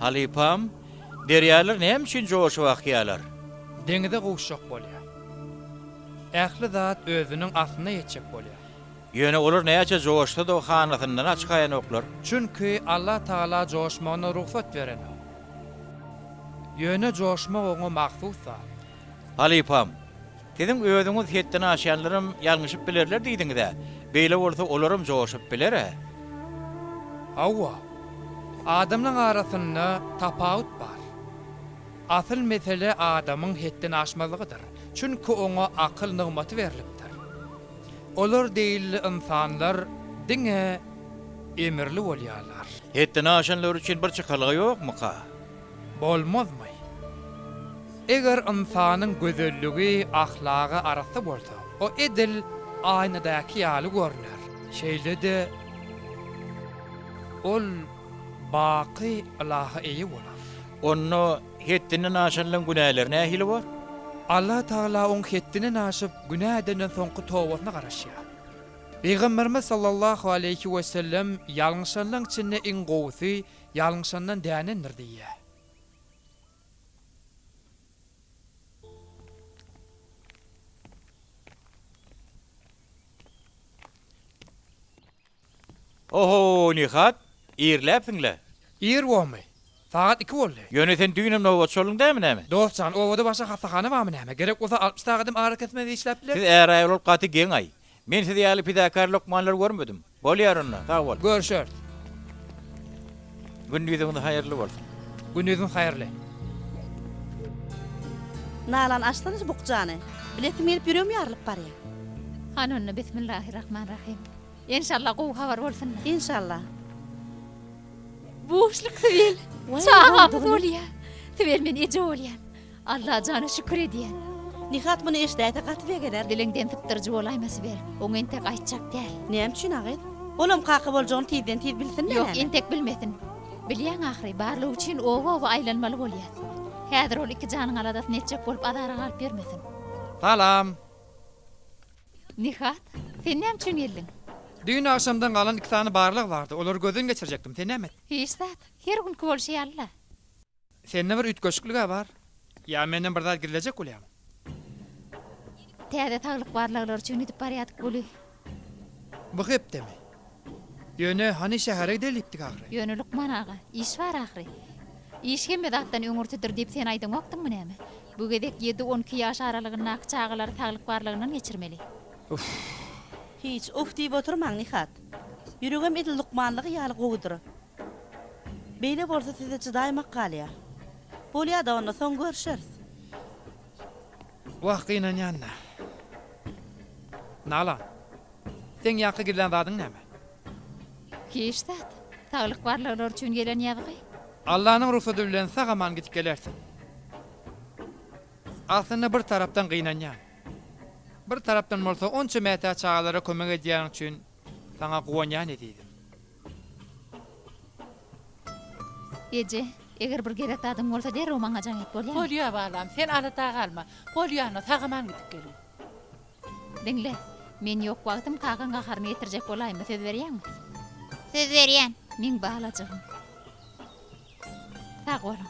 Halipam, deryalar näme üçin joşup akýarlar? Deňide gowuşjak bolýar. Ähli zat özüniň asyna ýetjek bolýar. Ýöne olar näçe joşsa da hanatyndan açykaýan oklar. Çünki Allah Taala joşmagyna ruhsat beren. Ýöne joşmak oňa mahsus zat. Halipam, dedim özüňiz hetden aşýanlarym ýalňyşyp bilerler diýdiňiz-de. Beýle bolsa olarym joşup biler. Hawa. Adamlaryň arasynda tapawut bar. Asyl mesele adamyň hetden aşmalygydyr. Çünki oňa akyl nygmaty berilipdir. Olar diýilli insanlar diňe emirli bolýarlar. Hetden aşanlar üçin bir çykalygy ýokmuka? Bolmazmy? Eger insanyň gözelligi, ahlagy arasy bolsa, o edil aýnadaky ýaly görner. Şeýle-de ol baqy Allaha eýe bolar. Onu hetdinden aşanlaryň günäleri nähili bar? Allah Taala oň hetdini aşyp günäden soňky towbasyna garaşýar. Peygamberimiz sallallahu aleyhi we sellem ýalňyşanlaryň içinde iň gowsy ýalňyşandan dänendir diýär. Oho, Nihat, ýerläpsiňle. Ýer bolmy. Saat 2 boldy. Ýöne sen düýnüm nowat çoluň dämi näme? Dostcan, owada başa hastahana barmy näme? Gerek bolsa 60 taýdym ara kesmedi işläpler. Siz äraý bolup gaty geňay. Men sizi ýaly pidakarlyk lokmanlar görmedim. Bolýar onda, sag bol. Görüşür. Gündüziňiz haýyrly bolsun. Günüňiz haýyrly. Nalan açlanız bukjany. Biletim elip ýürüm ýarlyp barýar. Hanunna bismillahirrahmanirrahim. İnşallah gowy habar bolsun. İnşallah. Boşluk tüvel. Çağabız bolýar. Tüvel men eje bolýan. Allah jana şükür edýän. Nihat muny eşdäýde gaty begeler. Dilingden tutturjy bolaýmasy ber. Oň entek aýtjak däl. Näme üçin agyd? Olam qaky boljagyny tiden tid bilsin näme? Ýok, entek bilmesin. Bilýän ahry barlyk üçin owa aýlanmaly bolýar. Häzir ol iki janyň aladas netjek bolup adara galyp bermesin. Salam. Nihat, sen näme üçin geldiň? Düýün akşamdan galan 2 tane barlyk bardy. Olar gözden geçirecekdim. Sen näme? Hiç zat, her gün bolşýarlar. Sende bir ütköşüklüge var. Ya menden bir zat girilejek bolýar. Täze taglyk barlyklar üçin edip barýadyk boly. Bu hepdemi? Ýöne hani şähere gidelipdik agry. Ýöne Lukman aga, iş var ahry. İş hemme zatdan öňürtüdir diýip sen aýdyň okdyňmy näme? Bu gedek 7-12 ýaş aralygyna çağalar taglyk barlygyndan geçirmeli. Hiç uf diýip oturmaň Nihat. Ýüregim edil lukmanlygy ýaly gowdur. Beýle bolsa size çydaýmak galýar. Bolýar da onda soň görüşeriz. Wagtyna ýanna. Nala. Sen ýaky gilen zadyň näme? Hiç zat, taglyk barlyklar üçin gelen ýaly. Allah'ın ruhsatı bilen sagaman gidip gelersin. Aslında bir taraftan gynanýan. Bir taraftan bolsa onça mätä çağalara kömek edýän üçin sana guwanýan edýdim. Eje, eger bir gerek adam bolsa derrew maňa jaňyp bolýar. Bolýar balam, sen alata galma. Bolýarny sagaman gidip gelin. Dinle, men ýok wagtym kagan gaharny getirjek bolaýmy, söz berýänmi? Söz berýän. Men bahalajygym. Sag bolun.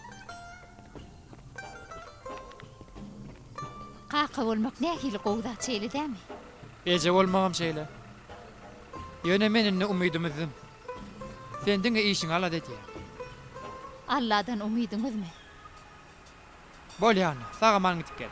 Qaqa bolmak nähili gowda çeýli dämi? Ece bolmagam şeýle. Ýöne meninle umydymyzdym. Sendiňe işiň ala dedi. Allah'dan umydyňyzmy? Bolýan, sagaman gidip gel.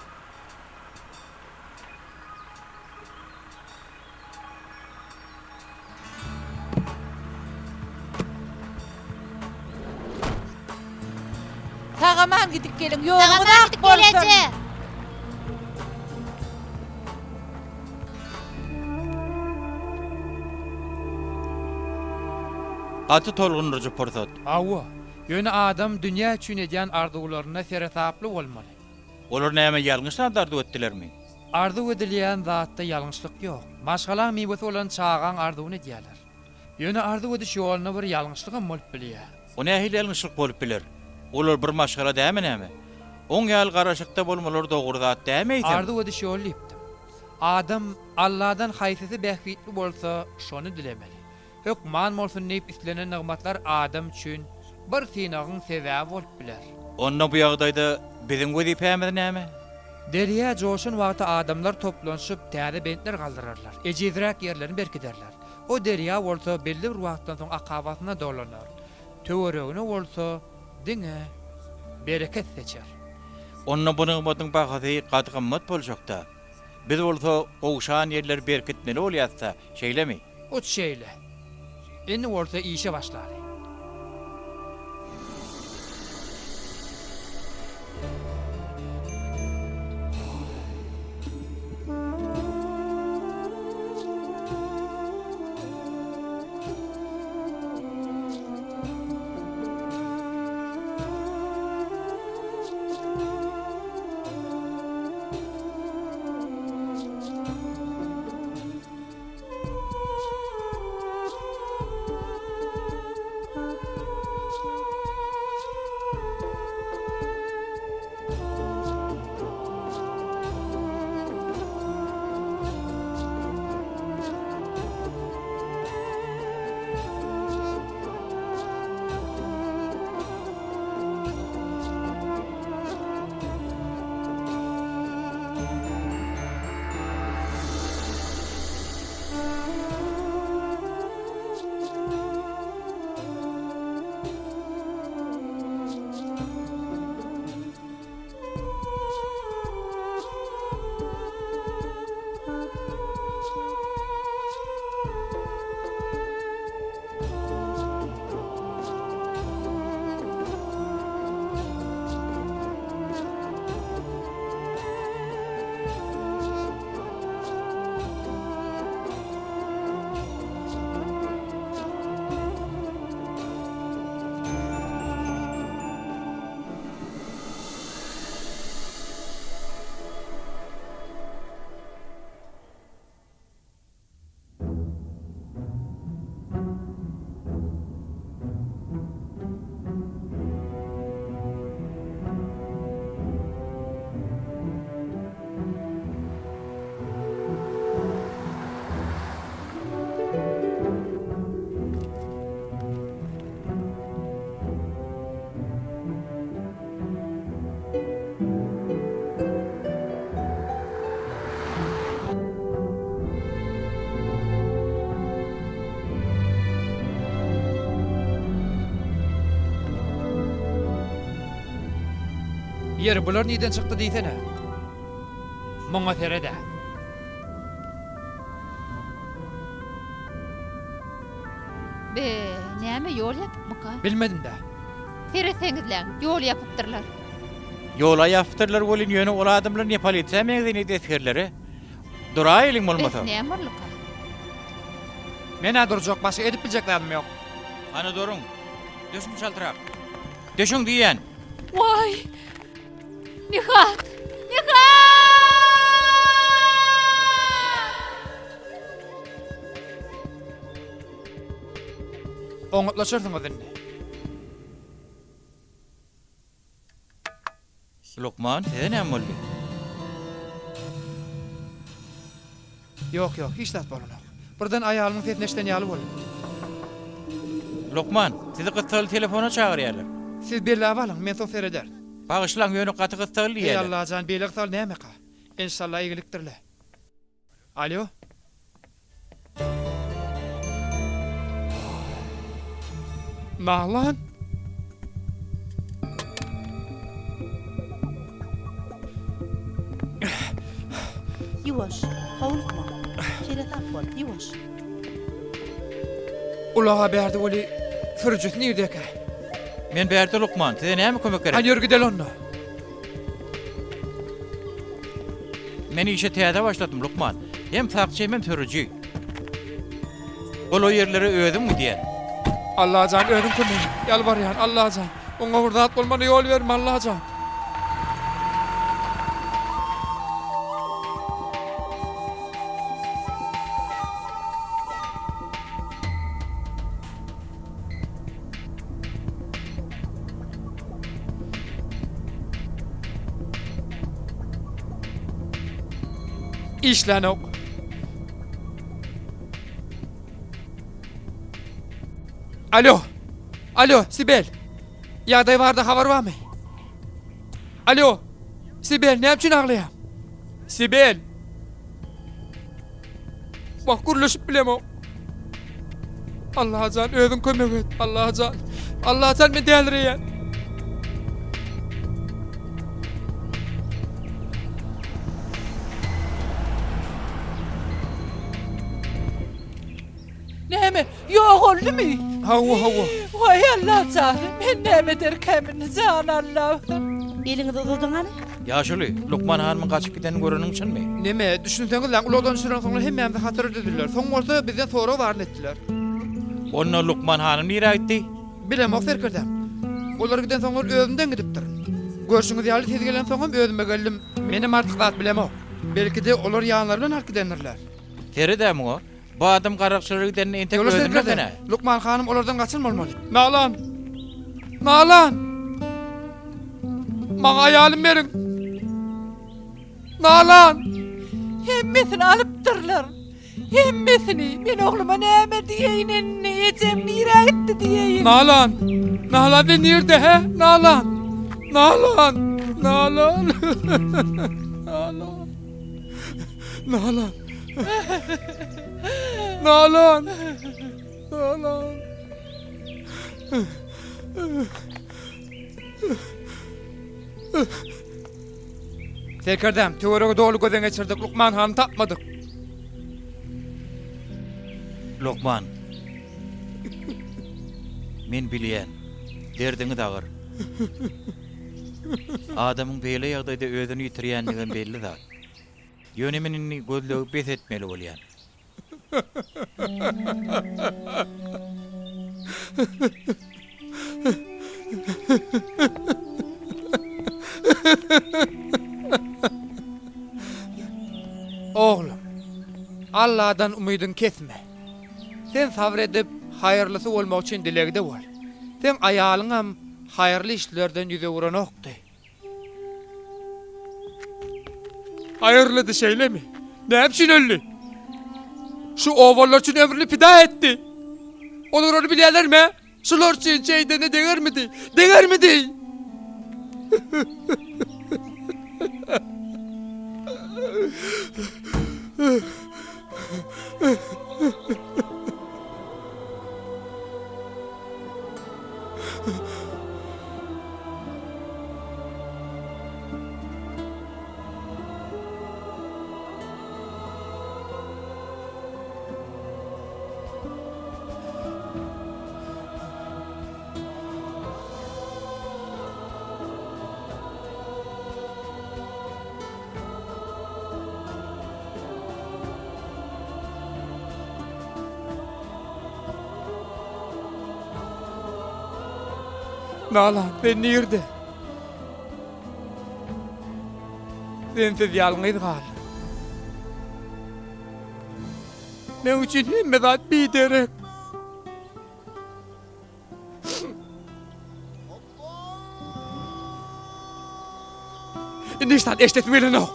Sagaman gidip gelin. Ýolgyna bolsun. Gaty tolgundyryjy pursat. Awa, ýöne adam dünýä üçin edýän arzuwlaryna seretaply bolmaly. Olar näme ýalňyş dardy etdilermi? Arzu edilýän zatda ýalňyşlyk ýok. Maşgala miwesi olan çağan arzuwyny edýärler. Ýöne arzu ediş ýolyna bir ýalňyşlyk bolup bilýär. O nähil ýalňyşlyk bolup biler? Olar bir maşgala däme näme? Oň ýal garaşykda bolmalar dogry zat dämeýdi. Arzu ediş ýoly diýipdim. Adam Allahdan haýsysy bähwitli bolsa, şonu dilemeli. Hökman bolsun diýip islenen nigmatlar adam üçin bir synagyň sebäbi bolup biler. Onda bu ýagdaýda biziň wezipämiz näme? Derýä joşun wagty adamlar toplanyşyp täze bentler galdyrarlar. Ejizrak ýerlerini berkiderler. O derýä bolsa belli bir wagtdan soň akabatyna dolanar. Töweregine bolsa diňe bereket seçer. Onda bu nigmatyň bahasy gaty gymmat boljakda. Biz bolsa gowşan ýerler berkitmeli bolýarsa, şeýlemi? O şeýle. Indi bolsa işe başlar. Yer bular niden çykdy diýsene? Moňa serede. Be, näme ýol ýapypmyka? Bilmedim de. Sereseňizler, ýol ýapypdyrlar. Yola ýaptyrlar bolyn ýöne ol adamlar ne polisiýa meňzini deskerleri. Dura ýylyň bolmasa. Näme bolýar? Mene durjak başga edip biljeklerim ýok. Ana durun. Döşüm çaltyrak. Döşüň diýen. Vay! Nihat! Nihat! Oňatlaşyrsyňyz indi. Lokman, size näme boldy? Ýok, hiç zat bolanok. Birden aýalynyň setneşden ýaly boldy. Lokman, sizi gytsaly telefona çagyrýarlar. Siz berläp alyň, men soň sereder. Bagışlaň ýöne gaty gytsaly Ey ýaly. Allah jan beýlik sal näme ka? İnşallah iyilikdirler. Alo? Mahlan? Ýuwaş, howlukma. Seretap bol, ýuwaş. Ulağa berdi oli Fürjüs nirdeke? Men berdi Lokman, size näme kömek gerek? Hadi yürü gidelim onda. Men işe täze başladım Lokman. Hem sakçy hem törüjü. Ol o yerlere öýdüm mi diýen? Allah'can özün kömegi. Yalvarýan Allah'can. Oňa hurdat bolmana ýol berme Allah'can. İşlenok. Alo. Alo Sibel. Ýagdaý barda habar barmy? Alo. Sibel, ne üçin aglaýam? Sibel. Bak gurlaşıp bilemo. Allah'acan özün kömek et. Allah'acan. Allah'acan men dälirýän. Näme? Ýok oldumy? Hawa hawa. Vay Allah canım, men näme derkemin can Allah'ım. Eliňi duduňany? Ýaşuly, Lukman hanymyň gaçyp giden görünüň üçinmi? Neme? Düşünseňiz lan ulagdan süren soňra hemmämde hatyr edildiler. Soň bolsa bizden sonra baryn etdiler. Onda Lukman hanym nire aýtdy? Bilemok serkerdem. Olar giden soňra özümden gidipdir. Görşüňiz ýaly tez gelen soňam özüme geldim. Menim artyk zat bilemok. Belki de olar ýanlar bilen ark gidenlerler. Teredämi o? Bu adam garakçylygy giden entek Yolar özüne serkerdem. gene. Lukman hanym olardan gaçylmaly. Nalan. Nalan. Maňa aýalym beriň. Nalan. Hemmesini alıptırlar. Hemmesini. Men oğluma näme diýeýin, ejem nire etdi diýeýin. Nalan. Nalan de nerede he? Nalan. Nalan. Nalan. Nalan. Nalan. Nalan. Nalan. Serkerdem, töwerege dolu gözden geçirdik. Lukman hanı tapmadık. Lukman. Men bilýän. Derdiňi dagyr. Adamyň beýle ýagdaýda özüni ýitirýänligi belli zat. Ýönemenini gözlegip bes etmeli bolýan. Oğlum, Allah'dan umydyn kesme. Sen sabredip hayırlısı olmak için dilegde bol. Sen aýalyňam hayırlı işlerden yüze vuranokdy. Hayırlı düşeyle mi? Ne için öldü? Şu ovallar için ömrünü pida etti. Olur onu bilýärler mi? Şular için şeydene deňer midi? Deňer midi? Nalan, ben nerede? Sensiz ýalňyz gal. Men üçin hemme zat biderek. Niştat eşitmeli ok.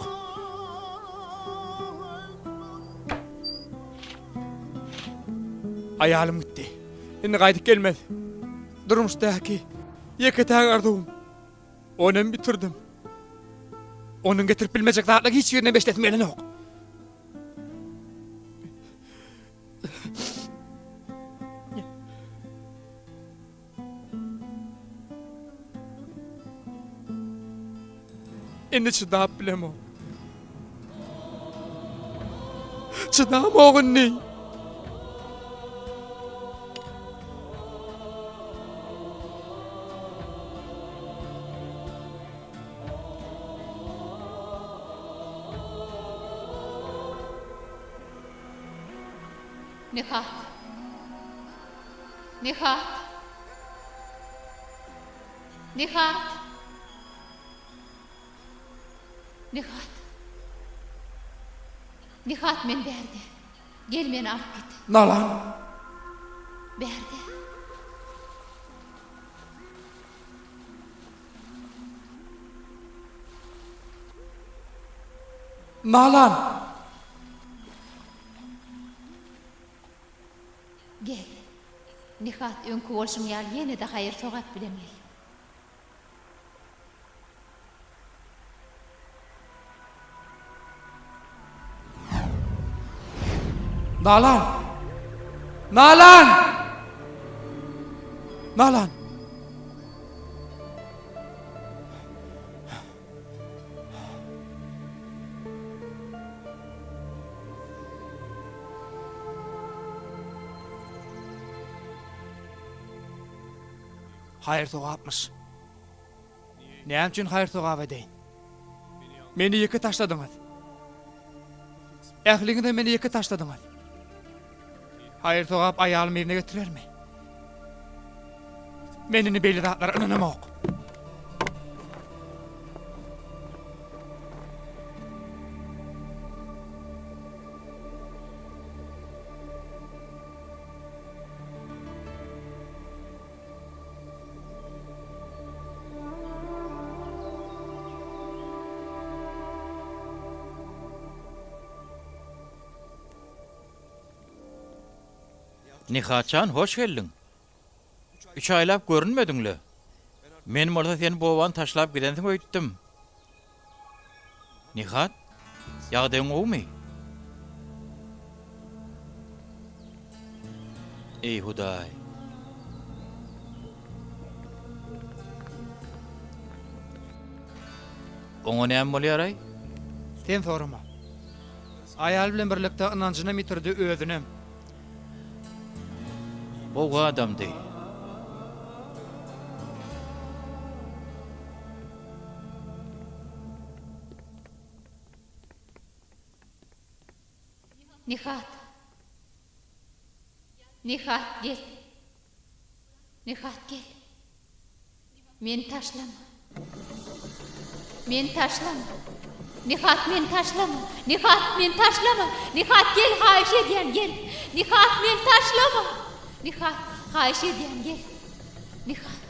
Aýalym gitdi. Indi gaýdyp gelmez. Durmuşdaky ýeke taňardym. Onuň bitirdim. Onuň getirip bilmejek zatlaryň hiç ýerine beşletmeli ok. Indi çydap bilemok. Çydamogynny. Nihat. Nihat. Nihat. Nihat. Nihat men berdi. Gel meni alıp git. Nalan. Berdi. Nalan. Gel. Nihat öňkü bolşuň ýaly ýene-de haýyr sogap bilen gel. Nalan. Nalan. Nalan. Hayır sogapmış. Näme üçin hayır sogap edeýin? Meni ýeke taşladyňyz. Ähliňizde meni ýeke taşladyňyz. Hayır sogap aýalym evine götürermi? Menini belli zatlar ynanamok. Nihatçan, hoş geldin. 3 aylap görünmediňle. Men bolsa seni boban taşlap gidensiň öýtdim. Nihat, ýagdaýyň gowmy? Ey Hudaý. Oňa näme bolýar? Sen sorma. Aýal bilen birlikde ynanjyny mitirdi özünem. Bu adamdy. Nihat. Nihat gel. Nihat gel. Men taşlama. Men taşlama. Nihat men taşlama. Nihat men taşlama. Nihat gel haýyş edýän gel. Nihat men taşlama. Nihat haýyş edýän gel. Nihat.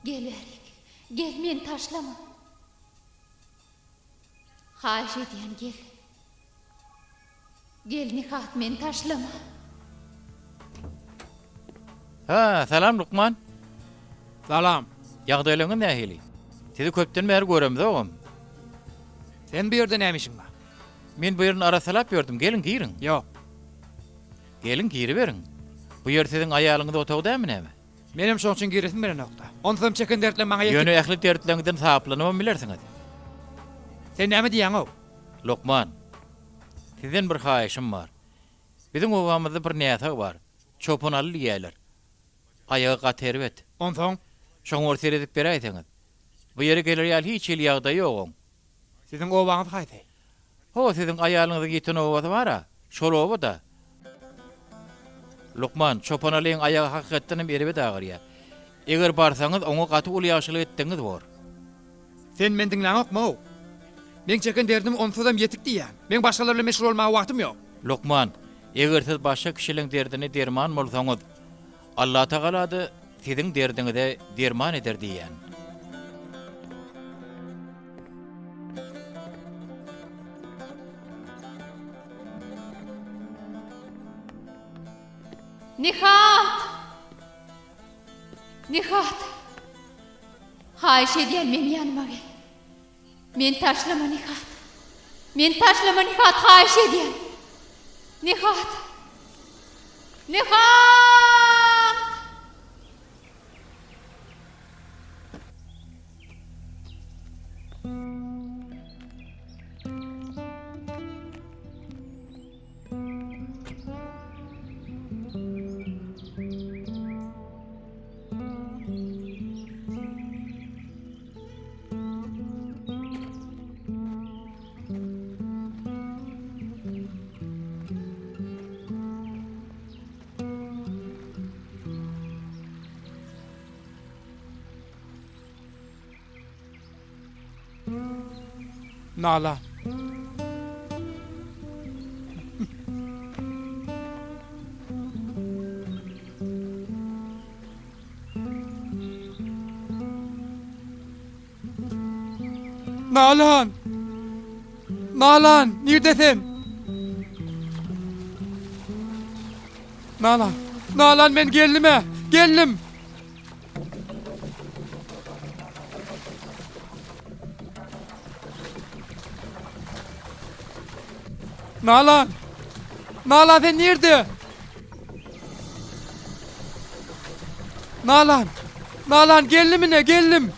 Gel berik. Gel men taşlama. Haýyş edýän gel. Gel Nihat men taşlama. Ha, salam Lukman. Salam. Ýagdaýlaryň nähili? Sizi köpden bäri göremdi ogam. Sen bu ýerde näme işiň bar? Men bu ýerden arasalap ýördüm. Gelin girin. Ýok. Gelin giri berin. Bu ýer siziň aýalyňyz otagda dämi näme? Menim şoň üçin giresim beren nokta. Onsam çekin dertle maňa ýetip. Ýöne ähli dertleriniňden saplanyp bilersiňiz. Sen näme diýäň o? Lokman, sizden bir haýyşym bar. Bizim owamyzda bir näse bar. Çopunaly ýerler. Ayağı gatery bet. Onsoň Şoň ortaya edip beräýsiňiz. Bu ýere gelir ýaly hiç el ýagdaý ýok. siziň owaňyz haýsy? Ho, siziň aýalyňyza giten owaty bar-a? Şol owada. Lokman, çopunalyň ayağı hakykatdan beri bet agyrýar. Eger barsaňyz oňa gaty ul ýaşylyk etdiňiz bor. Sen men diňläňokmy? Men çekin derdim onsuzam ýetik diýän. Men başgalarla meşgul bolmagy wagtym ýok. Lokman, eger siz başga kişiliň derdine derman bolsaňyz, Allah Taala-da siziň derdiňize derman eder diýän. Nihat! Nihat! Haýyş edýän men ýanyma gel. Men taşlama Nihat. Men taşlama Nihat haýyş edýän. Nihat! Nihat! Nalan. Nalan. Nalan, neredesin? Nalan. Nalan ben geldim ha. Geldim. Nalan. Nalan sen nerede? Nalan. Nalan geldim mi ne? Geldim.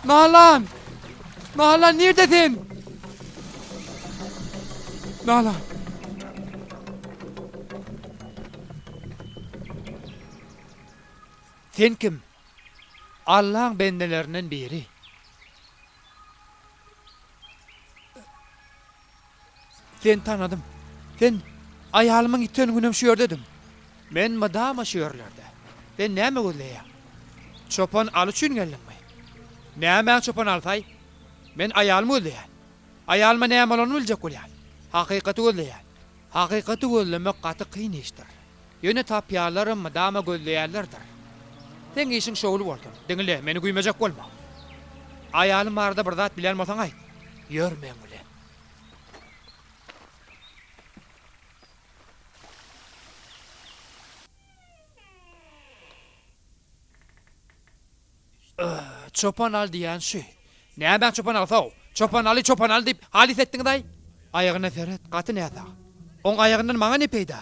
Nalan. Nalan neredesin? Nalan. Sen kim? Allah'ın bendelerinden biri. Sen tanıdım. Sen ayağımın itten günüm şuyor dedim. Men madama şuyorlarda. Ben näme gözleýär? Çopan al üçin geldim mi? Näme çopan alsay? Men ayağımı gözleýär. Ayağıma näme bolanyny biljek bolýar. Hakykaty gözleýär. Hakykaty gözlemek gaty kyn işdir. Ýöne tapýarlarym madama gözleýärlerdir. Sen işin şowly boldun. Diňle, meni güýmejek bolma. Ayağım barada bir zat bilen bolsaň aýt. Ýörmeň bilen. Çopan al diýen şu. Näme çopan alsa? Çopan al diýip halis etdiň daý. Aýagyna seret, gaty näse? Oň aýagyndan maňa ne peýda?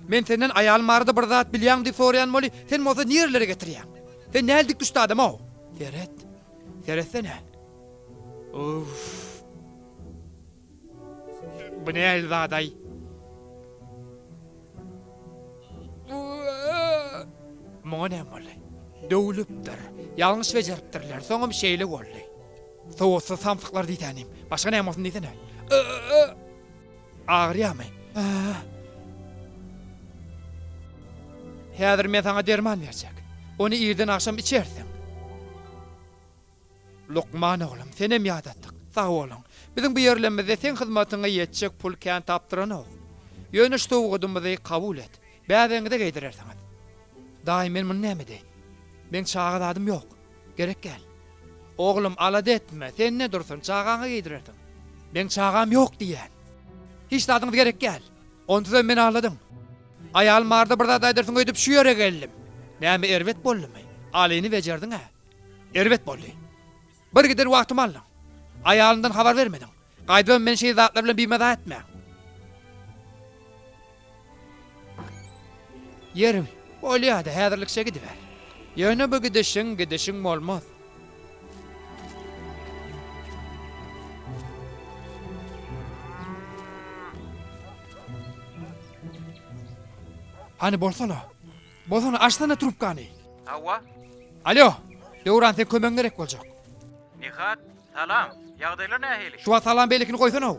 Men senden aýalym barada bir zat bilýän diýip soraýan boly, sen moza nirlere getirýän? Sen nälik düşdi adam o? Seret. Seretsene. Uf. Bu näl zaday? Maňa näme boly? Döwlüpdir. Ýalňyş bejeripdirler. Soňam şeýle boldy. Soğusa samsıklar diýtänim. Başga näme bolsun diýsene. Ağrıyamy. Häzir men saňa derman berjek. Onu ýerden akşam içersin. Lokman oğlum, senem ýad etdik. Sag bolun. Biziň bu ýerlemizde sen hyzmatyňa ýetjek pul kän tapdyran ok. Ýöne şu towgudymyzy kabul et. Bäzeňi de geýdirersiňiz. Daýym men muny näme diýin? Men çağıradym ýok. Gerek gel. Oğlum alad etme. Sen ne dursun? Çağaňa geýdirersiň. Men çağam ýok diýen. Hiç dadyňyz gerek gel. Ondan men ağladım. Ayağım barda bir zat aýdyrsyň öýdüp şu ýere geldim. Näme erwet boldymy? Alyny bejerdiň ha? Erwet boldy. Bir gider wagtym aldyň. Ayağından habar vermediň. Gaýdym men şeý zatlar bilen biýmede etme. Yerim. Bolýa-da häzirlikçe gidiber. Ýöne bu gidişiň bolmaz. Hani bolsana. Bolsana açsana trubkany. Hawa, Alo. Döwran sen kömeň gerek boljak. Nihat, salam. Ýagdaýlar nähili? Şu salam belikini koysana.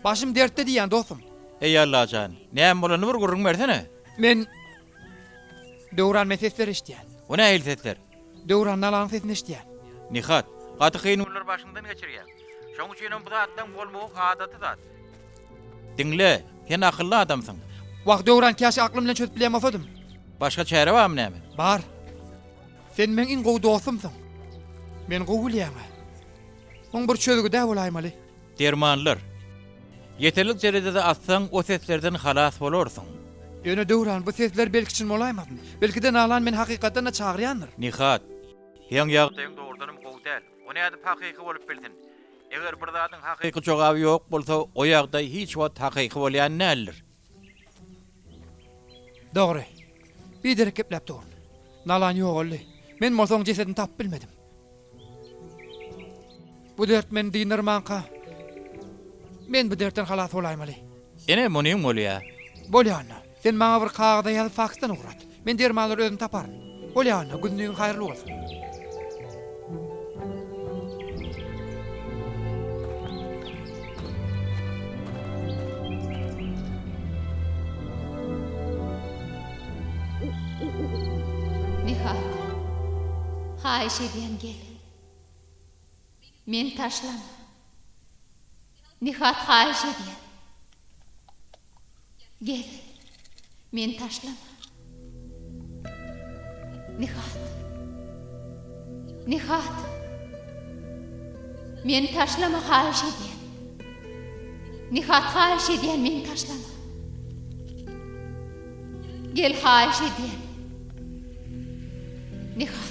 Başım dertte diýen dostum. Ey Allah can. Näme bolany bir gurrun bersene. Men Döwran mesesler işleýän. O nähili setler? Döwran nalan sesini işleýän. Nihat, gaty kynullar başyndan geçirýär. Şoň üçin bu zatdan bolmagy adaty zat. Dinle, sen akylly adamsyň. Wagt Döwran käşi aklym bilen çözüp bilemezdim. Başga çäre barmy näme? Bar. Sen men iň gowy dostumsyň. Men gowy bilýärmi? Oň bir çözügi dä bolaýmaly. Dermanlar. Yeterlik derejede atsaň o seslerden halas bolarsyň. Ýöne Döwran bu sesler belki için bolaýmady. Belki de nalan men hakykatdan da çağırýandyr. Nihat, ýeň ýagdaýyň dogrudanam gowy däl. Ony edip hakyky bolup bildin. Eger bir zatyň hakyky jogaby ýok bolsa, o ýagdaý hiç wagt hakyky bolýan nälir? Dogry. Bir derek geplep dur. Nalan ýok boldy. Men mozoň jesedini tap bilmedim. Bu dert men dinirmanka. Men bu dertten halas bolaýmaly. Ene munyň bolýar. Bolýanna. Sen maňa bir kagada ýazyp faksdan uğrat. Men dermanlary özüm taparyn. Bolýanna, günüň haýyrly bolsun. Nihat. Haýş edýän gel. Men taşlama. Nihat haýyş edýän. Gel. Meni taşlama. Nihat. Nihat. Meni taşlama haýyş edýän. Nihat haýyş edýän meni taşlama. Gel haýyş edýän. Nihat.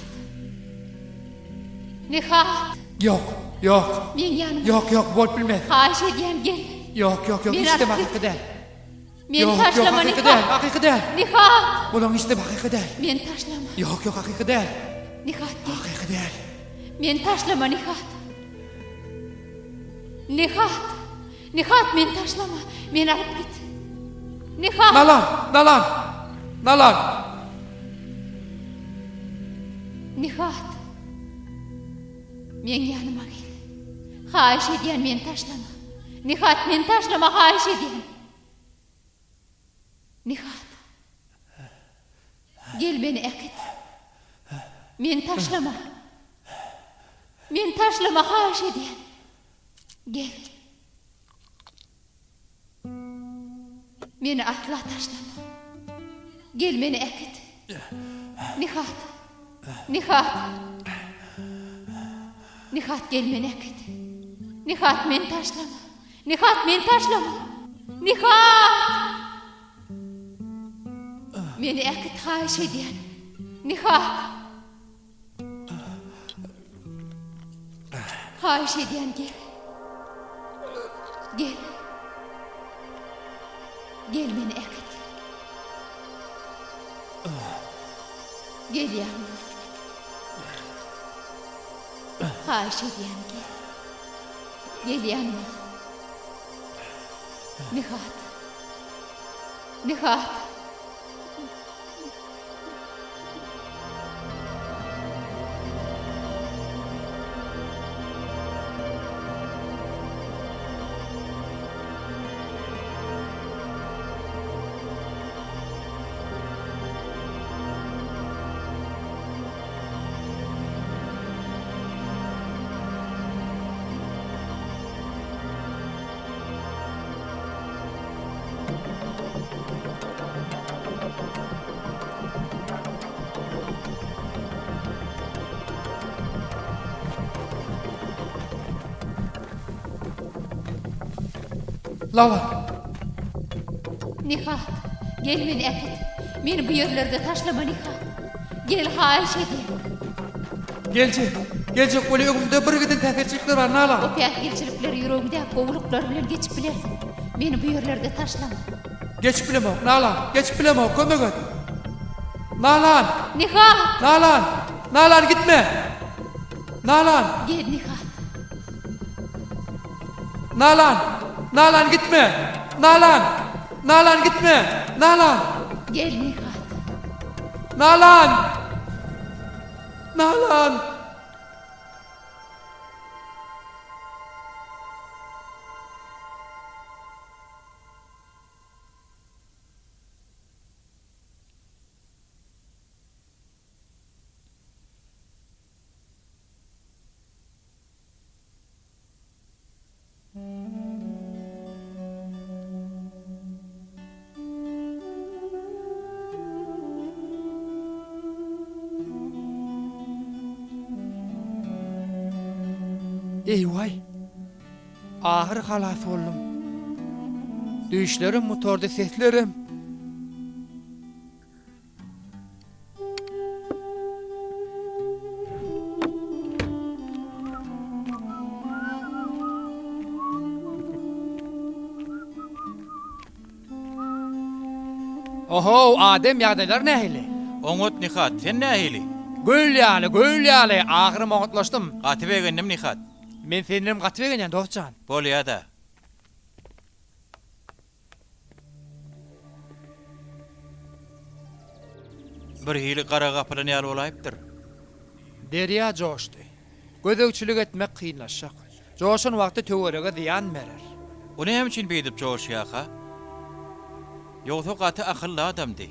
Nihat. Yok, yok. Men ýanymda. Yok, bolup bilmez. Haýyş edýän gel. Yok, Men istem artık- hakyky däl. Meni Yok, taşlama hakyky Nihat. däl, hakyky däl. Nihat. Bulan istem hakyky däl. Meni taşlama. Yok, hakyky däl. Nihat gel. Hakyky däl. Meni taşlama Nihat. Nihat. Nihat meni taşlama. Meni alıp git. Nihat. Nalan. Nihat. Men ýanyma gel. Haýyş edýän meni taşlama. Nihat meni taşlama haýyş edýän. Nihat. Gel beni ekit. Meni taşlama. Meni taşlama haýyş edýän. Gel. Meni atla taşlama. Gel beni ekit. Nihat. Nihat. Nihat gel meni ekit. Nihat meni taşlama. Nihat meni taşlama. Nihat. Meni ekit haýyş edýän. Nihat. Haýyş edýän gel. Gel. Gel meni ekit. Gel ýanyma. Haýyş edýän gel. Gel ýanyma. Nihat. Nihat. Nalan. Nihat. Gel meni ekit. Meni bu ýerlerde taşlama Nihat. Gel haýyş edýän. Gelecek bolu öňümde bir giden täsirçilikler bar Nalan. O pähgilçilikler ýüreginde gowluklar bilen geçip bilersin. Meni bu ýerlerde taşlama. Geçip bilemo, Nalan. Geçip bilemo, kömek et. Nalan. Nihat. Nalan gitme. Nalan. Gel Nihat. Nalan gitme. Nalan gitme. Nalan. Gel Nihat. Nalan. Eyvay. Ahir halas oldum. Düşlerim, motorda seslerim. Oho, Adem ýagdaýlar nähili? Oňot Nihat, sen nähili? Göl ýaly, ahyry moňatlaşdym. Gatyp egendim Nihat. Men senirim gatyp egenýän dostjan. Bolýa-da. Bir hili qara gapydan ýaly bolayıpdyr. Derya joşdy. Gözegçilik etmek kynlaşak. Joşun wagty töwerege ziýan berer. O näme üçin beýdip joşýaka? Ýogsa gaty akylly adamdy.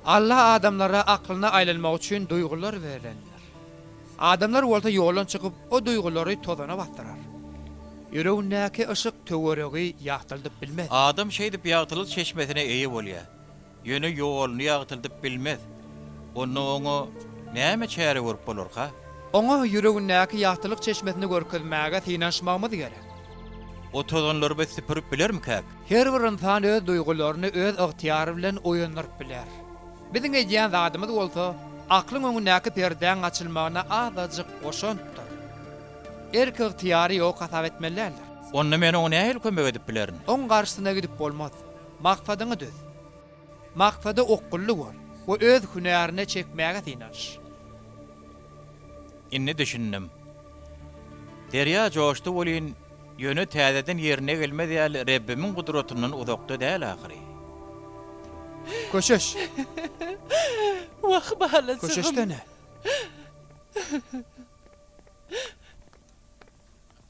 Allah adamlara aklyna aýlanmak üçin duýgular berenler. Adamlar bolsa ýoldan çykyp o duýgulary tozana batdyrar. Yüreğindäki ışık töweregi ýagtyldyp bilmez. Adam şeýdip ýagtylyp çeşmesine eýe bolýar. Ýöne ýoluny ýagtyldyp bilmez. Oňa näme çäre görüp bolarka? Oňa yüreğindäki ýagtylyk çeşmesini görkezmäge synanşmagmyz gerek. O tozanlary biz süpürüp bilermi kak? Her bir insan öz duýgularyny öz ygtyýary bilen oýandyryp biler. Biziň edýän zadymyz bolsa, aklyň öňündäki perden açylmagyna azadyk goşandyr. Erk ygtyýary ýok hasap etmeliler. Onda men oňa näme kömek edip bilerin? Oň garşysyna gidip bolmaz. Maksadyňy düz. Maksady okkullyk bol. Bu öz hünerini çekmäge synanş. Inni düşündim. Derya joşdy bolýan ýöne täzeden ýerine gelmedi ýaly Rabbimin gudratyndan uzakda däl ahyry. Köşeş. Wah bahalasy. Köşeşdene.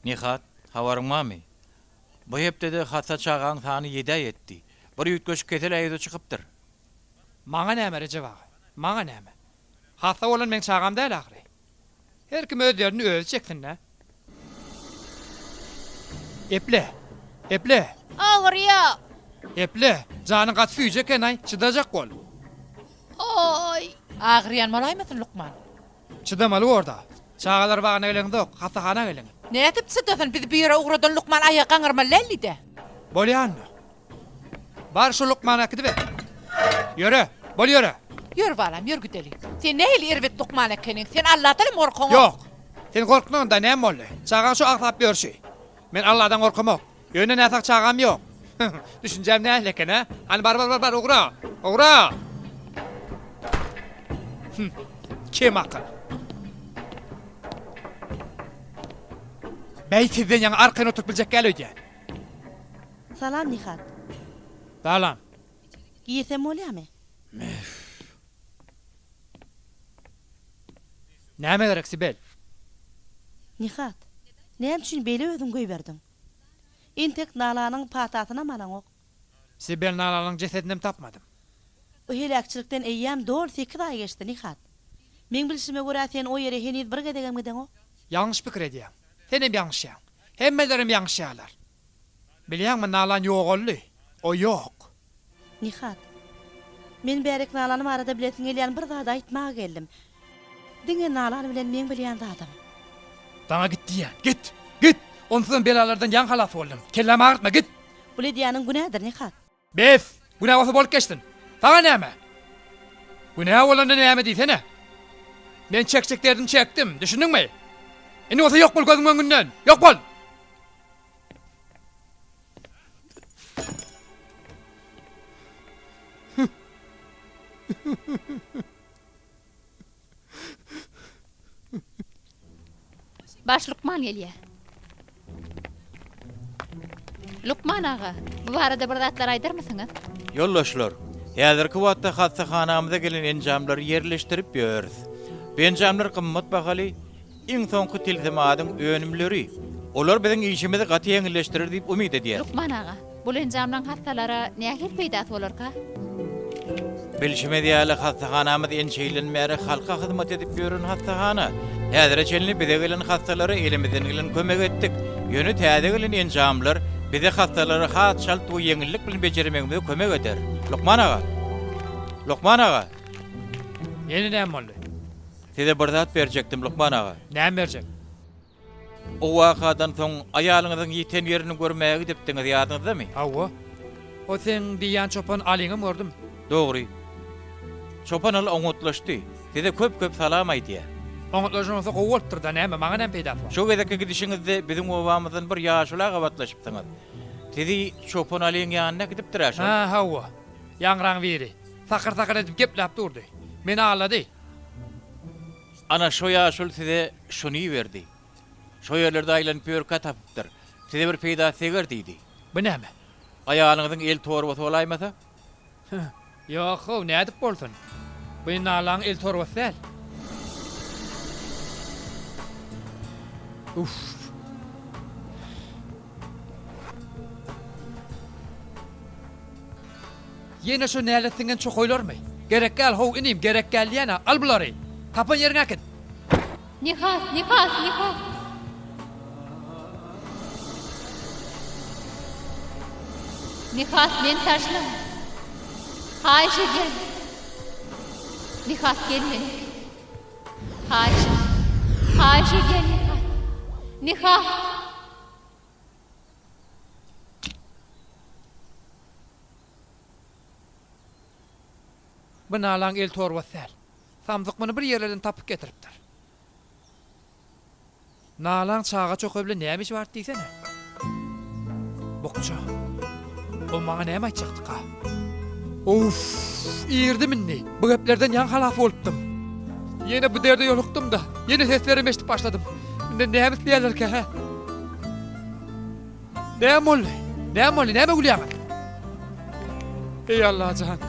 Nihat, habarın mami? Bu hepde hata çağan sany 7 etdi. Bir ýetgeş ketel aýda çykypdyr. Maňa näme Recep ağa? Maňa näme? Hasa bolan men çağam däl ahyry. Her kim öz ýerini özü çeksin ne? Eple. Eple. Ağrıyor. Eple. Janyň gat süýjek enay, çydajak bol. Oy. Ağrıyan malaýmasyn Lukman? Çydamaly orada. Çağalar bagana gelende, hasahana gelende. Ne edip çıdasın bizi bir yere uğradan Lukman ayağa kanırmalı de. Bolýanmy? Bar şu Lukmana gidip. Yürü, bol yürü. Yürü balam, yürü güdeli. Sen ne hili irvet Lukman ekkenin? Sen Allah'tan mı korkun? Yok. Sen korkduğunda ne boldy? Çağan şu aksap görşi. Men Allah'dan korkmam. Yöne näsak çağam yok. Düşünjem ne leken ha? Hani bar uğra. Uğra. Kim akıl? Beytizden yan arkana oturup bilecek gel öde. Salam Nihat. Salam. Giysem bolýarmy? Näme gerek Sibel? Nihat. Näme üçin beýle özüň goýberdiň? Intek Nalanyň patasyna malaň ok. Sibel Nalanyň cesedini tapmadım. O helakçylykdan eýýäm dol 8 ay geçdi Nihat. Men bilişime görä sen o ýere heniz bir gedegem giden ok. Yanlış pikir edýär. Senem ýanşy. Hemmelerim ýanşylar. Bilýärmi Nalan ýogolly? O ýok. Nihat. Men bärek Nalany arada bilesin gelýän bir zat aýtmaga geldim. Diňe Nalan bilen men bilýän zatym. Bana git diýär. Git. Git. Ondan belalardan ýan halas boldum. Kellem ağırtma git. Bu edýäniň günädir Nihat. Bef. Günah olsa bolup geçtin. Sana näme? Günah bolanda näme diýsene? Men çekçeklerden çektim. Düşündiňmi? Indi olsa ýok bol gözüň öňünden. Ýok bol. Baş Lukman gelýär. Lukman ağa, bu barada bir zatlar aýdar mısınız? Yoldaşlar, häzirki wagtda hastahanamyza gelen enjamlary yerleşdirip ýörüz. Bu enjamlar gymmat bahaly, iň soňky tilsimadyň önümleri. Olar biziň işimizi gaty ýeňilleşdirir diýip umyt edýär. Lukman ağa, bu enjamlaryň hastalara näme peýda bolarka? Bilişime diýäli hastahanamyz ençeýlenmäre halka hyzmat edip ýören hastahana. Häzir çelini bize gelen hastalary elimizden gelen kömek etdik. Ýöne täze gelen enjamlar bize hastalary hat şalt bu ýeňillik bilen bejermegimize kömek eder. Lukman ağa. Lukman ağa. Ýene näme boldy? Size bir zat berjekdim Lukman ağa. Näme berjek? O wakadan soň aýalyňyzyň ýeten ýerini görmäge gidipdiňiz ýadyňyzdamy? Hawa. O sen diýän çopan alyňy gördüm. Dogry. Çopan al oňutlaşdy. Size köp salam aýdýar. Oňutlaşyň olsa gowultdyr da näme maňa näme peýda bol? Şu gezeki gidişiňizde biziň obamyzdan bir ýaşula gawatlaşypdyňyz. Sizi çopan alyň ýanyna gidip diraşy. Ha, hawa. Ýangraň biri. Sakır edip geplap durdy. Meni ağladı. Ana şu ýaşul size şuny berdi. Şu ýerlerde aýlanyp ýörkä tapypdyr. Size bir peýda seger diýdi. Bu näme? Aýalyňyzyň el torbasy bolaýmasa? Ýok, näme edip bolsun? Bu Nalan el torbasy däl. Uf. Yine şu näletingen çok oylarmy? Gerek gel how inim, gerek gel ýana al bulary. Tapan ýerine git. Nihat. Nihat men taşlama. Haýyş edýän. Nihat gel meni. Haýyş edýän Nihat. Nihat. Bu nalan el torbat sel. Samzyk bir yerlerden tapyp getiripdir. Nalan çağa çöküp bile nämiş bart diýsene. Bokça. O maňa näme aýtjakdyk ha? Of, ýerdi minni. Bu geplerden ýan halaf bolupdym. Ýene bu derde ýolukdym da, ýene seslerimi eşitip başladym. Inde näme diýerlerke ha? Näme oldy? Näme gülýär? Ey Allah can.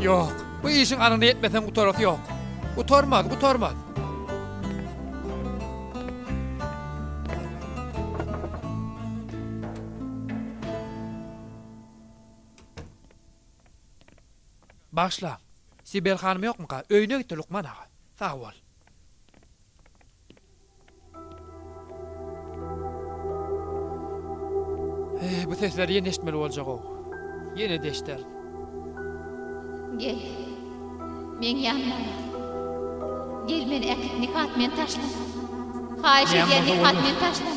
Yok, bu işin anını yetmesen bu taraf yok. Utormaz. Başla. Sibel hanım yok mu ka? Öyüne gitti Lukman ağa. Sağ ol. Bu sesleri yine eşitmeli olacak o. Yine de eşiter. Gel. Men ýanma. Gel meni äkit Nihat men taşlama. Haýyş edýän Nihat men taşlama.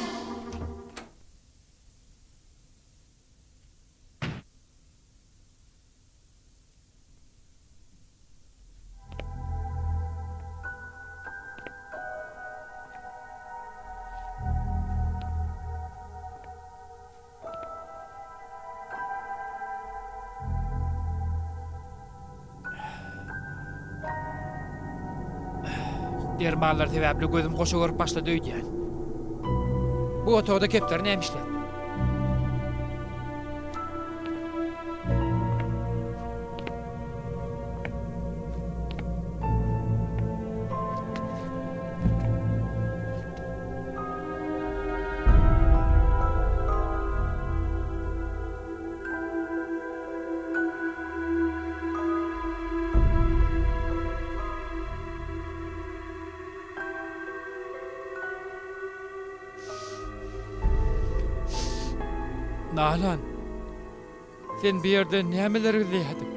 Dermanlar sebäpli gözüm goşa görüp başlady öýdýän. Bu otoda kepler nämişler? Nalan, sen bir yerde nämeler izleýädin?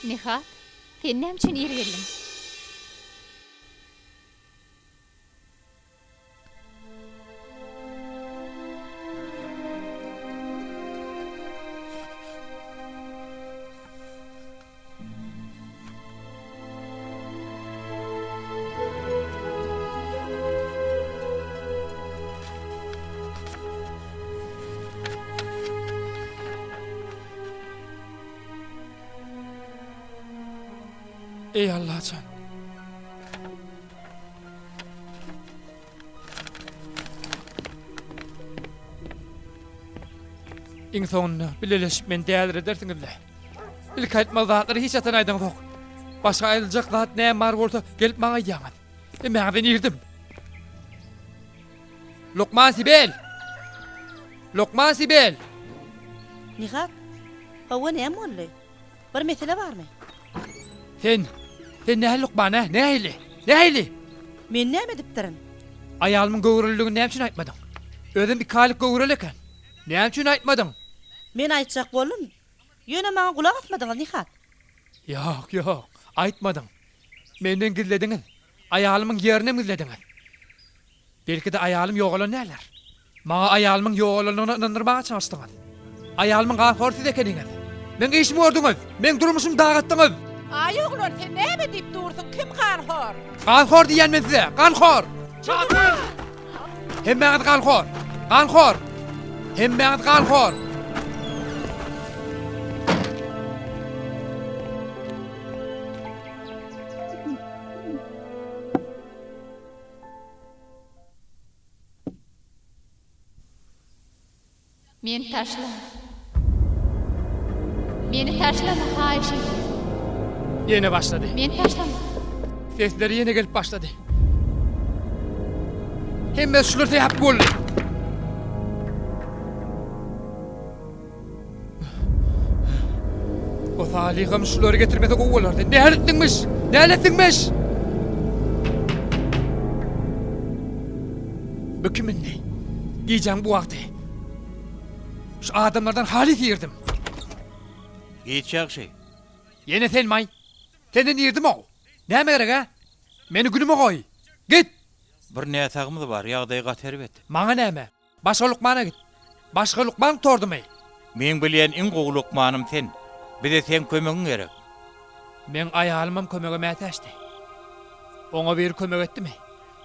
Nihat, sen näme üçin ýergeldin? Ey Allah can. İň soňunda bileleşip men dälir edersiňizle. İlk aýtmal zatlary hiç atan aýdan yok. Başga aýyljak zat näme bar bolsa gelip maňa ýaňat. Mäňden ýerdim. Lokman Sibel. Nihat, hawa näme boldy? Bir mesele barmy? Sen nähili Lokman ha? Nähili? Men näme dipdirin? Ayalymyň gowrullygyny näme üçin aýtmadyň? Özüm bir kalik gowrul eken. Näme üçin aýtmadyň? Men aýtjak boldum. Ýöne maňa gulak atmadyň Nihat. Yok, aýtmadyň. Menden gizlediňiz. Ayalymyň ýerini gizlediňiz. Belki de ayalym ýogalan näler? Maňa ayalymyň ýogalanyny inandyrmaga çalışdyňyz. Ayalymyň gafursiz ekeniňiz. Men işimi gördüňiz. Men durmuşymy dagatdyňyz. Ay oğlan sen näme diýip dursun? Kim garhor? Ganxor diýen men size, ganxor. Hemmeňiz ganxor. Hemmeňiz ganxor. Meni taşlama haýyş edýän. Yine başladı. Meni taşlama. Sesleri yine gelip başladı. Hemme şuları yap boldy. O saliham şuları getirmese gowalardy. Näletdiňmiş? Bu kimin ne? Giyeceğim bu vakti. Şu adamlardan halit yirdim. Giyecek şey. Yine sen may. Senden yirdim o. Ne gerek ha? Beni günüme koy. Git. Bir niyetağımız var, yağdayı qaterip et. Bana neme? Başka Lukman'a git. Başka Lukman tordum ey. Men bilýän iň gowy Lukmanym sen. Bir de sen kömegiň gerek. Men ayalymam kömegime ätäşdi. Oňa bir kömek etdimi?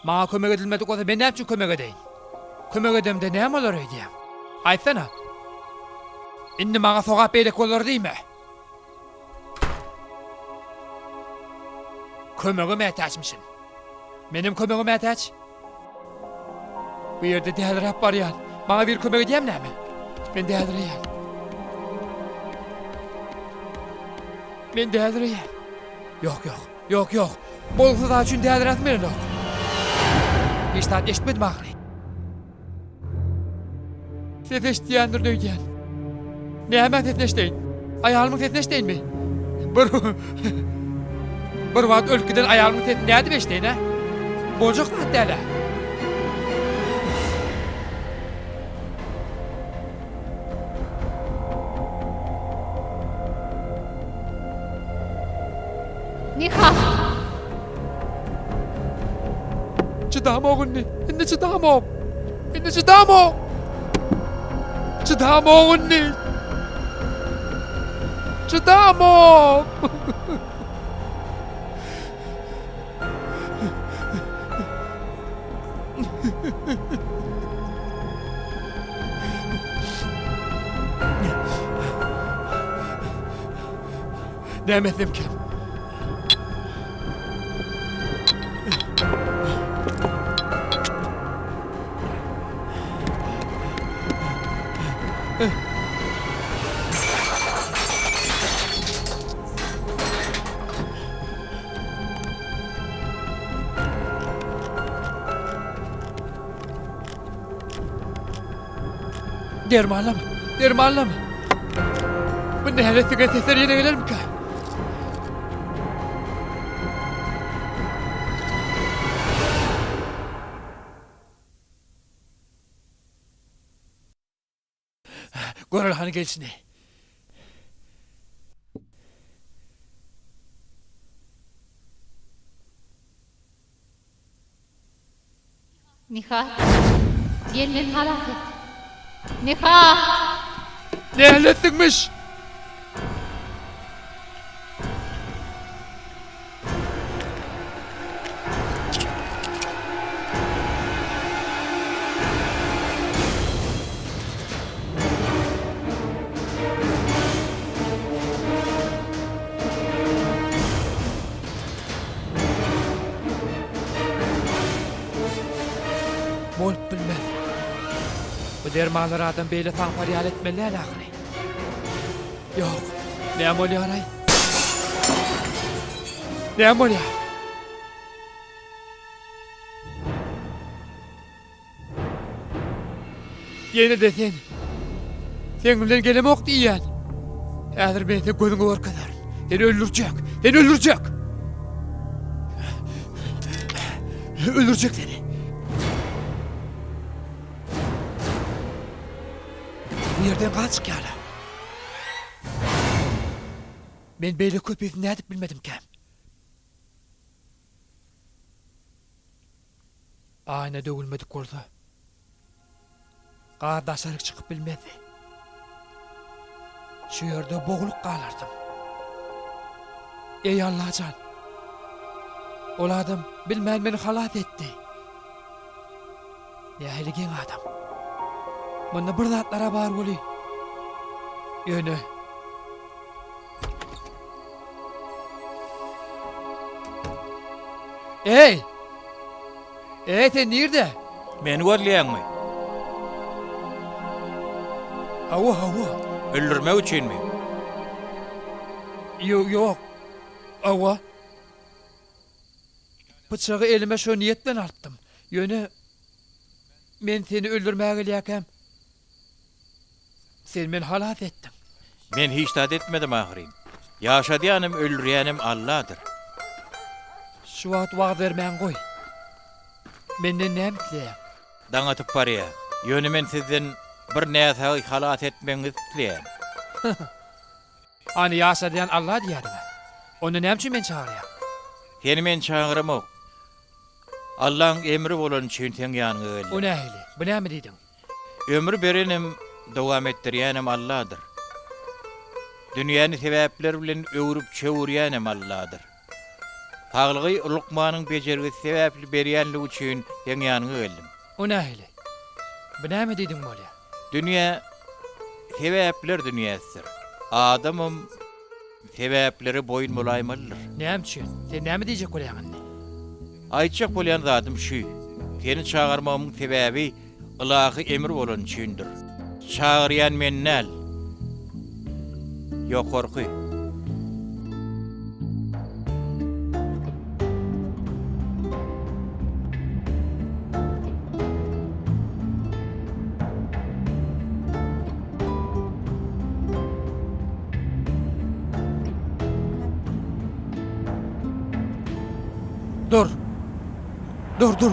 Maňa kömek edilmedik olsa ben näçe kömek edeýin? Kömek edemde näme bolar diýem? Aýtsana. Indi maňa sogap beýlek bolar diýme? Kömegime ätäşmişim. Menim kömegime ätäç. Bu ýerde däliräp barýan. Maňa bir kömek edýäm näme? Ben däliräýän. Men däliräýän. Yok. Bolsa da üçin dälirätmeýän yok. Hiç tat eşitmedim ahri. Ses eşitýändir diýen. Näme ses eşitýän? Aýalymy ses eşitýän mi? Bir wagt ölküden aýalymy ses näde eşitýän ha? Boljak mı däle? Nihat. Çıdam oğunni. Indi çıdam o. Indi çıdam o. Çıdam oğunni. Çıdam o. Demedim ki. Dermanlama. Bu ne hele sesler yine gelir mi ki? Goralhanı gelsin. Nihat. Gelin halak et. Nihat. Ne hallettikmiş? Bolup bilmez. Bu dermanları adam beýle taň faryat etmeli ahry. Yok. Näme bolýar ay? Näme bolýar? Yeni de sen. Sen bilen gelemok diýen. Häzir ben sen gözüňe görkezär. Seni öldürecek. Öldürecek seni. Bu yerden kaç kâla. Ben beýle köpeğini ne edip bilmedim ki. Ayna dögülmedik gordu. Qardaşarık çıkıp bilmedi. Şu yerde boğulup kalardım. Ey Allah'can. Ol adam bilmän beni halat etti. Ne heligen adam. Bunda bir zatlara bar boli. Yöne. Ey! Sen nerede? Meni görleýänmi? Hava. Öldürmek üçin mi? Yok. Hava. Bıçağı elime şu niyetten attım. Yöne. Men seni öldürmeye gelýäkem. Sen men halat ettin. Men hiç tat etmedim ahirem. Yaşadýanym, öldürýänim Allah'dır. Şu wagt vermän goý. Menden näme dileýär? Daňatyp barýa. Ýöne men sizden bir näse halat etmeňizi isleýän. Ani ýaşa diýen Allah diýärmi? Onu näme men çağırýar? Seni men çağıramok. Allah'ın emri bolan üçin sen ýanyňa geldim. O nähili? Bu näme diýdiň? Ömür berenim, dowam etdirýänem Allah'dır. Dünýäni sebäpler bilen öwrüp çöwürýänem Allah'dır. Paglygy Lukmanyň bejergisi sebäpli berýänligi üçin sen ýanyňa geldim. O nähili? Bu näme diýdiň bolýa? Dünýä sebäpler dünýäsidir. Adamym sebäpleri boyun bolaýmalydyr. Näme üçin? Sen näme diýjek bolýaň? Aýtjak bolýan zatym şu. Seni çağırmamyň sebäbi Ilahy emir bolan üçindir. Çağırýan men näl? Ýok korky. Dur. Dur.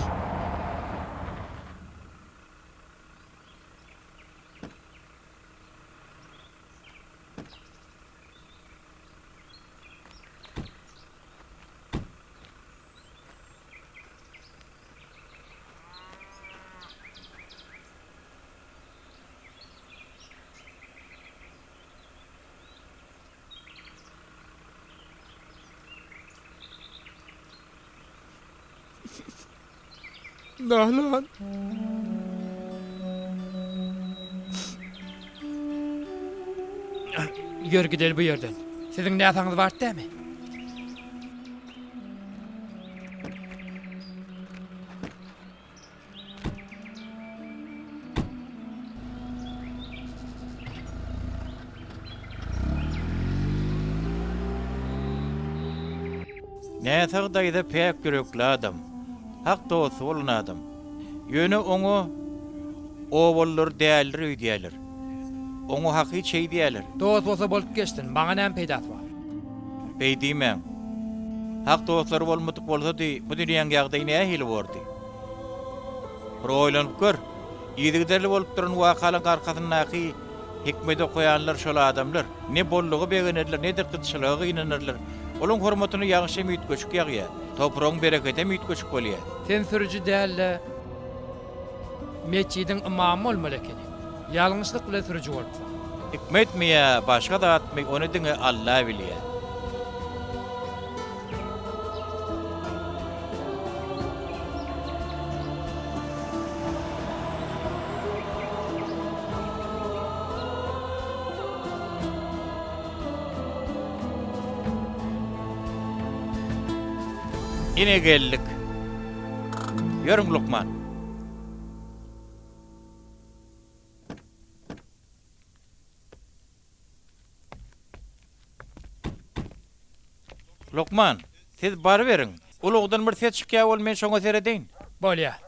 Nahlan. Yürü gidelim bu yerden. Sizin ne yapanız var değil mi? Näse daýda pek görekli adam. Hak dostu bolan adam. Ýöne oňa owallar däldir diýerler. Oňa haky şey diýerler. Dost bolsa bolup geçtin. Bana näme peýdat bar? Beýdimen. Hak dostlary bolmadyk bolsady, bu dünýäň ýagdaýy nähili boldy? Bir oýlanyp gör. Ýygyderli bolup duran wakalyň arkasyndaky hikmete koýanlar şol adamlar. Ne bollugy begenirler, ne de kıtçylygy ynanyrlar. Olaň hormatyny ýagşy müýt göçük ýagýar. Topragyň berekete müýt göçük bolýar. Sen sürücü dälle meçidin imamy bolmaly ekeni. Ýalňyşlyk bilen sürücü bolupsa. Hikmet mi ya, başka da atmy, onu diňe Allah bilýär. Yine geldik. Yörün Lukman. Lukman, siz bar verin. Ulugdan bir ses çıkýar bol, men şoňa seredeýin. Bolýar.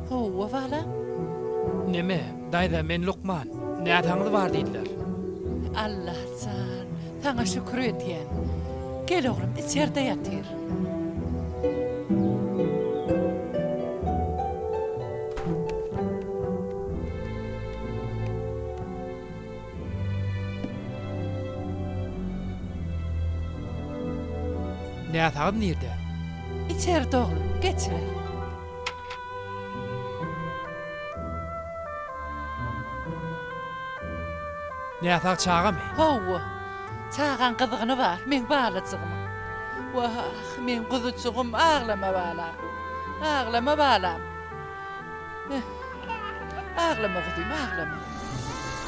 Howa vala. Neme? Daýda men Lukman. Nätaňyz bar diýdiler. Allah can. Sana şükür edýän. Gel oğlum, içeride yatyr. Nätaňyz nerede? İçeride oğlum, geçiver. Nätaň çağamy? Howa. Çağan kızgını var, men bağlaçygym. Wah, men kuzuçugum ağlama bala. Ağlama balam. Ağlama kızım, ağlama.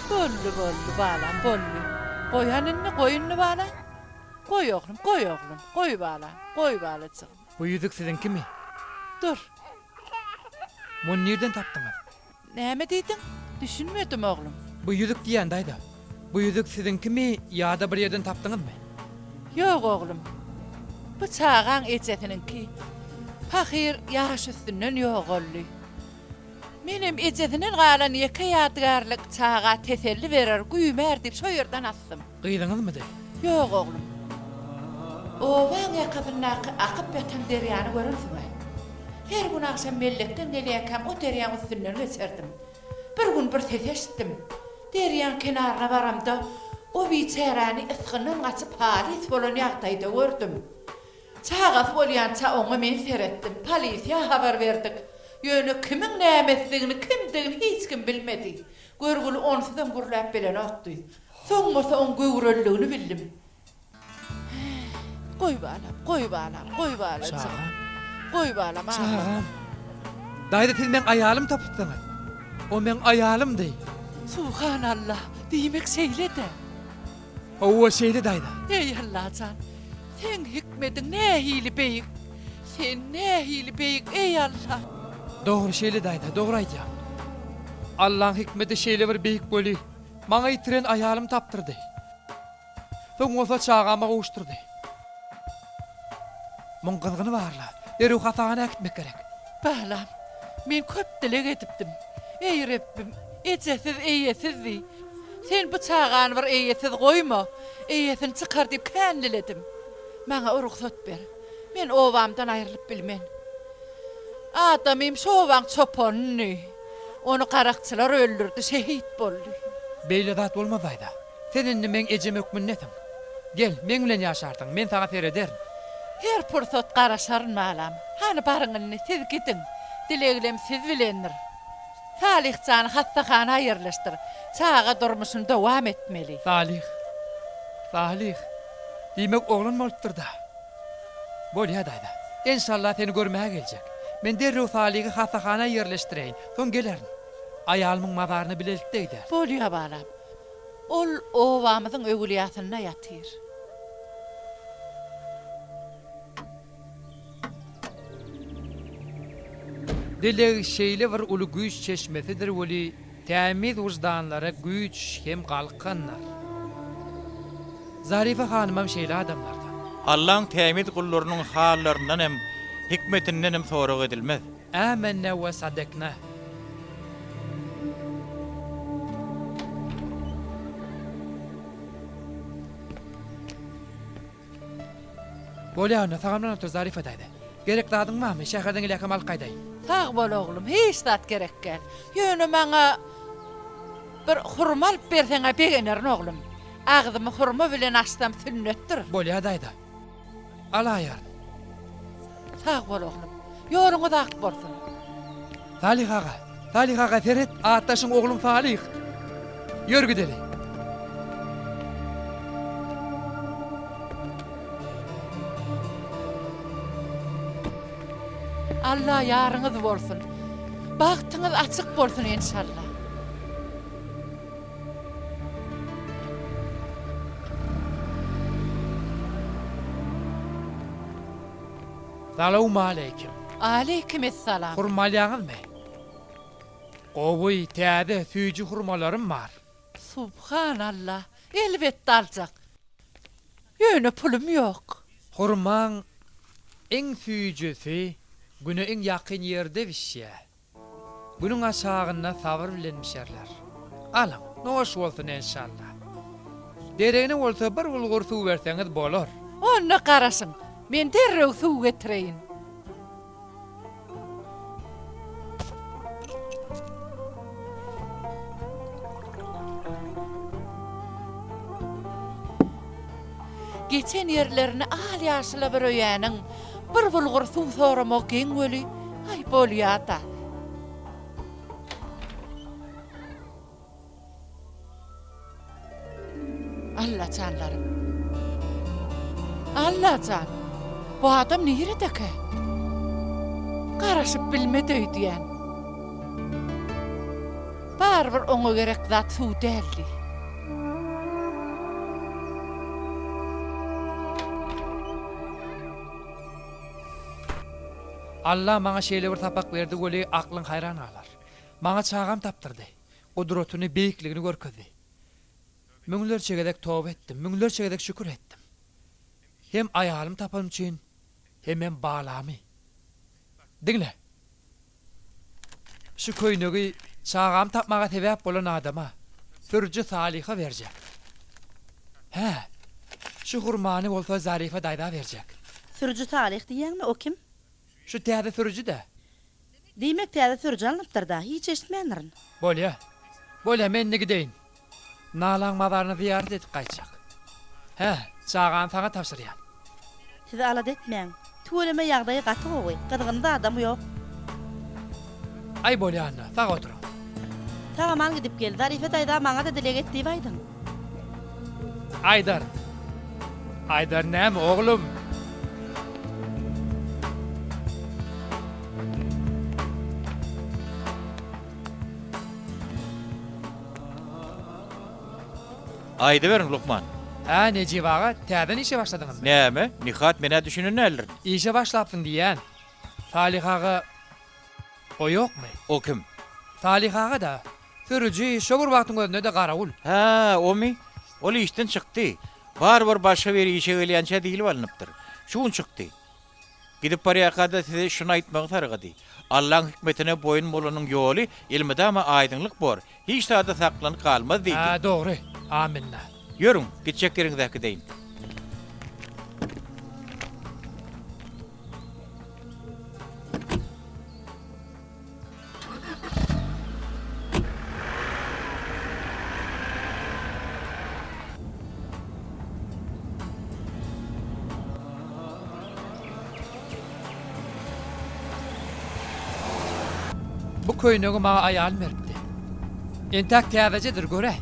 Bollu balam, bollu. Koyanını koyunnu bala. Koy oğlum, koy bala, koy balacığım. Bu yüzük sizinki mi? Dur, Bunu nereden tapdınız? näme diýdiň? Düşünmedim oğlum. Bu yüzük diýen daýda. Bu yüzük sizinki mi ýa-da bir yerden tapdyňyz mı? Yok oğlum. Bu çağan ejetiniňki. Hakir ýaş üstünden ýok oldy. Menem ejedinden galan ýeke ýadgarlyk çağa teselli berer, güýmer dip şo ýerden assym. Gyýdyňyzmy de? Ýok oglum. O waň ýakadyna akyp ýatan derýany görürsiňmi? Her gün akşam mellekden gelýäkem o derýanyň üstünden geçerdim. Bir gün bir ses eşitdim. Derýanyň kenaryna baramda o biçärani ysgynyň açyp halis bolan ýagdaýda gördüm. Çağat bolýança oňa men seretdim. Polisiýa habar berdik. Ýöne kimiň nämetligini, kimdigini hiç kim bilmedi. Görgüli onsydan gurlap bilen atdy. Soňmasa on göwrelligini bildim. Goý balam, goý balam, goý balam. Çağam. Goý balam. Çağam. Daýda siz men aýalym tapypdyňyz. O men aýalym diýi. Subhanallah. Diýmek şeýle-de. O şeýle daýda. Ey Allah'can. Sen hikmetin ne hili beyik. Sen ne hili beyik ey Allah. Dogry şeýle daýda, dogry aýdýar. Allah'ın hikmeti şeýle bir beýik boli. Maňa ýitiren aýalym tapdyrdy. Soň osa çağama gowuşdurdy. Muň gyzgyny barla. Derü hatana äkitmek gerek. Balam, men köp dilek edipdim. Ey Rabbim, ejesiz eýesizdi. Sen bu çağany bir eýesiz goýma. Eýesini çykar dip känliledim. Maňa ruhsat ber. Men owamdan aýrylyp bilmen. Adamym şowaň çopony. Onu garakçylar öldürdi, şehit boldy. Beýle zat bolmasaýda. Seninni men ejem ökmün netim. Gel, men bilen ýaşardyň, men saňa serederim. Her pursat garaşaryn malam. Hani barıňyny siz gidin. Dileglem siz bilendir. Salihcan hastahana aýyrlaşdyr. Çağa durmuşyn dowam etmeli. Salih. Salih. Diýmek oglun bolupdyr da. Bolýa daýda. İnşallah seni görmäge geljek. Men derrew Salihy hastahana ýerleşdireýin. Soň gelerin. Aýalymyň mazaryny bilelikde gider. Bolýa balam. Ol owamyzyň öwülýasyna ýatyr. Dileg şeýle bir uly güýç çeşmesidir weli tämiz wujdanlara güýç hem galkanlar. Zarife hanymam şeýle adamlardan. Allah'ın temid kullarının hallarından hem hikmetinden hem sorag edilmez. Âmennâ ve sadaknâ. Bolýana tagamdan otur Zarife daýdy. Gerek dadyň mamy? Şäherden gelýän mal gaýdaý. Sag bol oglum, hiç zat gerek gel. Ýöne maňa bir hurma alyp berseňe begenerin oglum. Agzymy hurma bilen açsam sünnetdir. Bolýa daýda. Alaýar. Sag bol oglum. Ýoluňyz ak bolsun. Salih ağa. Salih ağa Ferit ataşyň oglum Salih. Ýör gideli. Allah ýaryňyz bolsun. Bagtyňyz açyk bolsun inşallah. Salamu aleyküm. Aleykümesselam. Hurmalyaňyzmy? Gowy täze süýji hurmalarym bar. Subhanallah. Elbetde aljak. Ýöne pulum ýok. Hurmaň eň süýjisi güne eň ýakyn ýerde bişýär. Bunyň aşagyna sabr bilen bişerler. Alam, noş bolsun inşallah. Deregine bolsa bir bulgur suw berseňiz bolar. Onu garaşyň. Men derrew suw getireýin. Geçen yerlerini al ýaşyla bir öýäniň bir bulgur suw soramak geň weli. Ay bolýata. Allah canlarım. Allah can. Bu adam niredeki? Garaşıp bilmedi diyen. Barbar ona gerek zat suw däldi. Allah maňa şeýle bir tapak berdi weli aklyň hayran alar. Maňa çağam tapdyrdy. Gudratyny, beýikligini görkezdi. Müňler çegedek tawba etdim, müňler çegedek şükür etdim. Hem aýalym tapam üçin, hem balamy. Diňle. şu köynegi çağam tapmaga sebäp bolan adama Sürücü Salih'a verecek. He, şu hurmanı bolsa Zarife dayda verecek. Sürücü Talih diýen mi o kim? Şu täze sürücü de. Diýmek täze sürücü alınıpdyr da, hiç eşitmeýändirin. Bolya men ne gideyin. Nalan madarını ziyaret edip kaçacak. He, çağan sana tapşıryan. Sizi alat etmeýän. Tööleme ýagdaýy gaty gowy, gyzgynda adam ýok. Ay bolya anna, sağ oturun. Tagaman gidip geldi. Zarife dayda maňa da dilek etdiği baýdyň. Aydar. Aydar näme oğlum? Aydy berin Lukman. Ha, Necivaga, täzen işe başladyňyz. Näme? Nihat mene düşünün näler? İşe başlapsın diýen. Salihaga o ýokmy? O kim? Salihaga da sürücü şogur wagtyň özüne de garawul. Ha, o mi? Ol işten çykdy. Bar başga bir işe gelýänçe diýilip alınıpdyr. Şuň çykdy. Gidip barýakada size şunu aýtmagy targady. Allah'ın hikmetine boyun bolanyň ýoly ilmide ama aýdynlyk bor. Hiç taýda saklanyp kalmaz diýdi. Ha, dogry. Aminna. Ýörüň, gitjek ýeriňizde deýin. Bu köýnegi maňa aýal beripdi. Entäk täzejedir göre.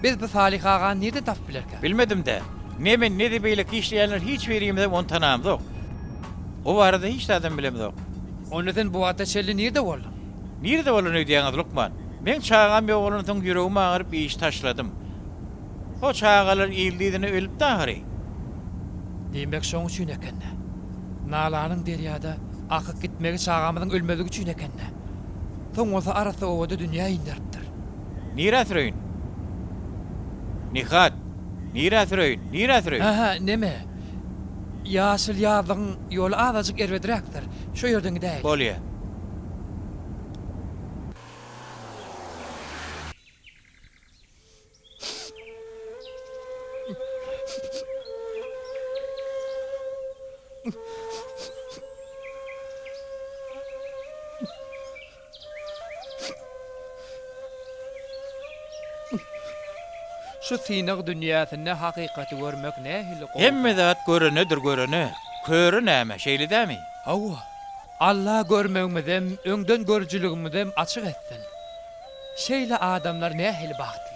Biz bu Salihaga nirde tap bilerkä? Bilmedim de. Näme ne beýlik işleýänler hiç berimde on tanamdyk. O barada hiç adam bilemdik. Onuň bu wagtda şelli nirde boldy? Nirde bolan öýdýäňiz Lukman? Men çağam ýoğlunyň soň ýüregime agyryp bir iş taşladym. O çağalar ýyldygyny ölüp dahary. Diýmek şoň üçin ekenne. Nalanyň derýada akyp gitmegi çağamyzyň ölmezligi üçin ekenne. Soň bolsa arasy owada dünýä indiripdir. Nira sürüyün. Nihat. Nira sürüyün. Ha, neme? Ýaşyl ýazyň ýoly azajyk erwediräkdir. Şo ýerden gidäýik. Bolýa. Şu synyk dünýäsinde hakykaty görmek nähili gowy. Hemme zat görenedir görene. Köre näme şeýle dämi? Awa. Allah görmegimizem, öňden görjüligimizem açyk etsin. Şeýle adamlar nähili bagtly.